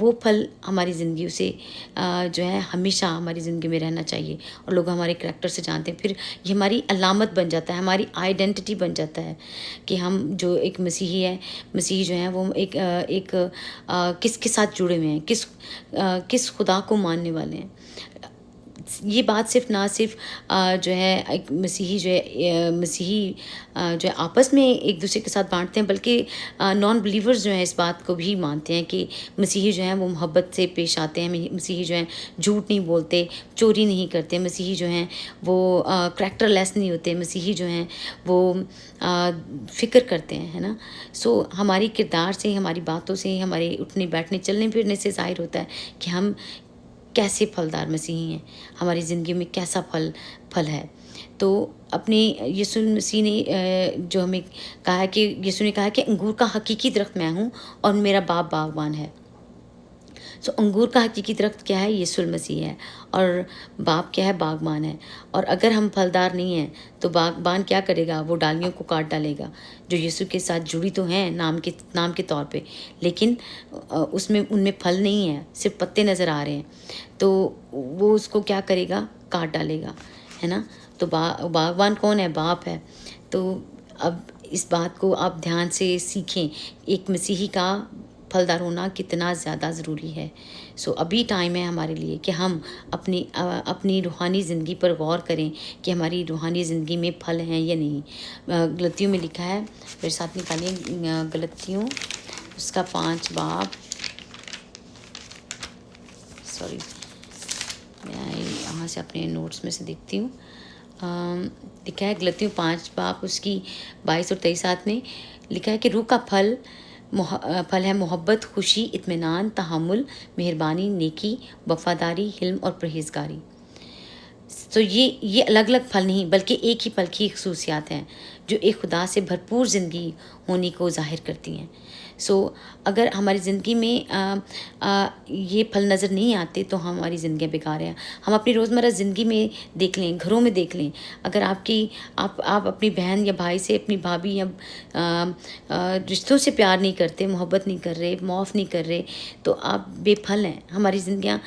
وہ پھل ہماری زندگیوں سے جو ہے ہمیشہ ہماری زندگی میں رہنا چاہیے، اور لوگ ہمارے کریکٹر سے جانتے ہیں. پھر یہ ہماری علامت بن جاتا ہے، ہماری آئیڈینٹی بن جاتا ہے کہ ہم جو ایک مسیحی ہے، مسیحی جو ہیں وہ ایک کس کے ساتھ جڑے ہوئے ہیں، کس خدا کو ماننے والے ہیں. یہ بات صرف نہ صرف جو ہے ایک مسیحی جو ہے آپس میں ایک دوسرے کے ساتھ بانٹتے ہیں، بلکہ نان بلیورز جو ہیں اس بات کو بھی مانتے ہیں کہ مسیحی جو ہیں وہ محبت سے پیش آتے ہیں، مسیحی جو ہیں جھوٹ نہیں بولتے، چوری نہیں کرتے، مسیحی جو ہیں وہ کریکٹر لیس نہیں ہوتے، مسیحی جو ہیں وہ فکر کرتے ہیں، ہے نا. سو ہماری کردار سے، ہماری باتوں سے، ہمارے اٹھنے بیٹھنے چلنے پھرنے سے ظاہر ہوتا ہے کہ ہم کیسے پھلدار مسیحی ہیں، ہماری زندگی میں کیسا پھل ہے. تو اپنے یسوع مسیح نے جو ہمیں کہا ہے کہ یسوع نے کہا ہے کہ انگور کا حقیقی درخت میں ہوں اور میرا باپ باغبان ہے. سو انگور کا حقیقی درخت کیا ہے؟ یسوع المسیح ہے، اور باپ کیا ہے؟ باغبان ہے. اور اگر ہم پھلدار نہیں ہیں تو باغبان کیا کرے گا؟ وہ ڈالیوں کو کاٹ ڈالے گا جو یسوع کے ساتھ جڑی تو ہیں نام کے طور پہ، لیکن ان میں پھل نہیں ہے، صرف پتے نظر آ رہے ہیں. تو وہ اس کو کیا کرے گا؟ کاٹ ڈالے گا، ہے نا. تو باغبان کون ہے؟ باپ ہے. تو اب اس بات کو آپ دھیان سے سیکھیں، ایک مسیحی کا پھلدار ہونا کتنا زیادہ ضروری ہے. سو ابھی ٹائم ہے ہمارے لیے کہ ہم اپنی روحانی زندگی پر غور کریں کہ ہماری روحانی زندگی میں پھل ہیں یا نہیں. غلطیوں میں لکھا ہے، میرے ساتھ نکالیے غلطیوں اس کا 5 باب. سوری، میں یہاں سے اپنے نوٹس میں سے دیکھتی ہوں. لکھا ہے غلطیوں 5 باب اس کی 22 اور 23 میں لکھا ہے کہ روح کا پھل ہے محبت، خوشی، اطمینان، تحمل، مہربانی، نیکی، وفاداری، حلم اور پرہیزگاری. تو یہ الگ الگ پھل نہیں بلکہ ایک ہی پھل کی خصوصیات ہیں جو ایک خدا سے بھرپور زندگی ہونے کو ظاہر کرتی ہیں. سو اگر ہماری زندگی میں یہ پھل نظر نہیں آتے تو ہماری زندگیاں بیکار ہیں. ہم اپنی روزمرہ زندگی میں دیکھ لیں، گھروں میں دیکھ لیں، اگر آپ اپنی بہن یا بھائی سے، اپنی بھابھی یا رشتوں سے پیار نہیں کرتے، محبت نہیں کر رہے، معاف نہیں کر رہے، تو آپ بے پھل ہیں. ہماری زندگیاں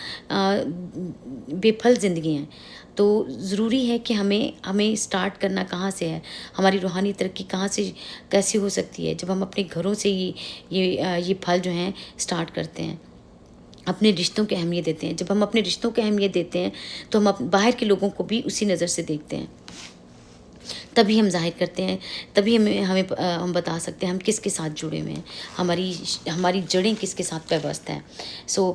بے پھل زندگی ہیں. تو ضروری ہے کہ ہمیں سٹارٹ کرنا کہاں سے ہے، ہماری روحانی ترقی کہاں سے کیسے ہو سکتی ہے؟ جب ہم اپنے گھروں سے یہ پھل جو ہیں سٹارٹ کرتے ہیں، اپنے رشتوں کی اہمیت دیتے ہیں. جب ہم اپنے رشتوں کی اہمیت دیتے ہیں تو ہم باہر کے لوگوں کو بھی اسی نظر سے دیکھتے ہیں، تبھی ہم ظاہر کرتے ہیں، تبھی ہم بتا سکتے ہیں ہم کس کے ساتھ جڑے ہوئے ہیں، ہماری جڑیں کس کے ساتھ پیوست ہیں. سو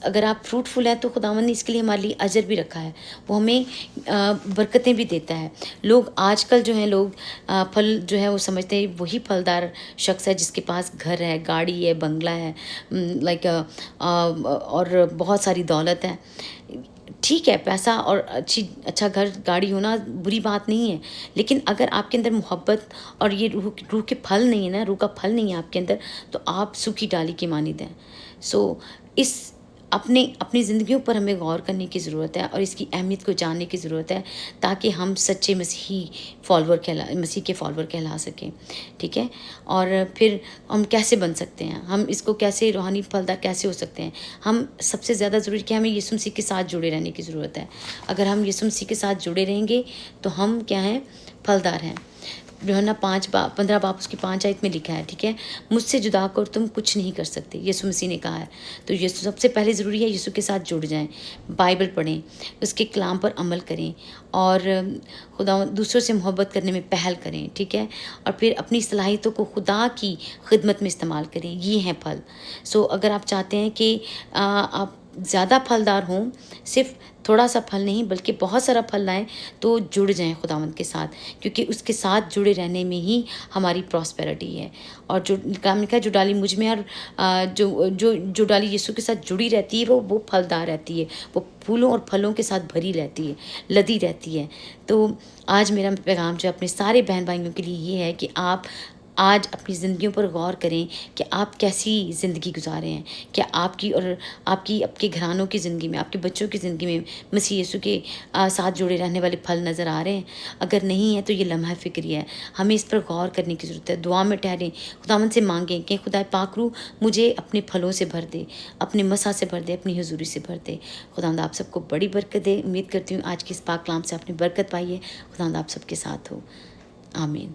اگر آپ فروٹفل ہیں تو خداوند نے اس کے لیے ہمارے لیے اجر بھی رکھا ہے، وہ ہمیں برکتیں بھی دیتا ہے. لوگ آج کل جو ہیں پھل جو ہے وہ سمجھتے ہیں وہی پھلدار شخص ہے جس کے پاس گھر ہے، گاڑی ہے، بنگلہ ہے، اور بہت ساری دولت ہے. ٹھیک ہے، پیسہ اور اچھا گھر گاڑی ہونا بری بات نہیں ہے، لیکن اگر آپ کے اندر محبت اور یہ روح کے پھل نہیں ہے نا، روح کا پھل نہیں ہے آپ کے اندر، تو آپ سوکھی ڈالی کی مانند ہیں. سو اپنی زندگیوں پر ہمیں غور کرنے کی ضرورت ہے اور اس کی اہمیت کو جاننے کی ضرورت ہے تاکہ ہم سچے مسیح کے فالوور کہلا سکیں. ٹھیک ہے. اور پھر ہم کیسے بن سکتے ہیں، ہم اس کو کیسے روحانی پھلدار کیسے ہو سکتے ہیں؟ ہم سب سے زیادہ ضروری کہ ہمیں یسوع مسیح کے ساتھ جڑے رہنے کی ضرورت ہے. اگر ہم یسوع مسیح کے ساتھ جڑے رہیں گے تو ہم کیا ہیں؟ پھلدار ہیں. یوحنا 15 باب اس کی 5 آیت میں لکھا ہے. ٹھیک ہے. مجھ سے جدا کر تم کچھ نہیں کر سکتے، یسوع مسیح نے کہا ہے. تو یسوع سب سے پہلے ضروری ہے یسوع کے ساتھ جڑ جائیں، بائبل پڑھیں، اس کے کلام پر عمل کریں، اور خدا دوسروں سے محبت کرنے میں پہل کریں. ٹھیک ہے. اور پھر اپنی صلاحیتوں کو خدا کی خدمت میں استعمال کریں. یہ ہیں پھل. سو اگر آپ چاہتے ہیں کہ آپ زیادہ پھلدار ہوں، صرف تھوڑا سا پھل نہیں بلکہ بہت سارا پھل لائیں، تو جڑ جائیں خداوند کے ساتھ، کیونکہ اس کے ساتھ جڑے رہنے میں ہی ہماری پراسپیرٹی ہے. اور جو کام لکھا ہے، جو ڈالی مجھ میں اور جو ڈالی یسوع کے ساتھ جڑی رہتی ہے وہ پھلدار رہتی ہے، وہ پھولوں اور پھلوں کے ساتھ بھری رہتی ہے، لدی رہتی ہے. تو آج میرا پیغام جو اپنے سارے بہن بھائیوں کے لیے یہ ہے کہ آپ آج اپنی زندگیوں پر غور کریں کہ آپ کیسی زندگی گزارے ہیں. کیا آپ کی اور آپ کے گھرانوں کی زندگی میں، آپ کے بچوں کی زندگی میں مسیح یسوع کے ساتھ جڑے رہنے والے پھل نظر آ رہے ہیں؟ اگر نہیں ہے تو یہ لمحہ فکری ہے. ہمیں اس پر غور کرنے کی ضرورت ہے. دعا میں ٹھہریں، خداوند سے مانگیں کہ خدا پاک روح مجھے اپنے پھلوں سے بھر دے، اپنے مسا سے بھر دے، اپنی حضوری سے بھر دے. خداوند آپ سب کو بڑی برکت دے. امید کرتی ہوں آج کی اس پاک کلام سے آپ نے برکت پائی ہے. خداوند آپ سب کے ساتھ ہو. آمین.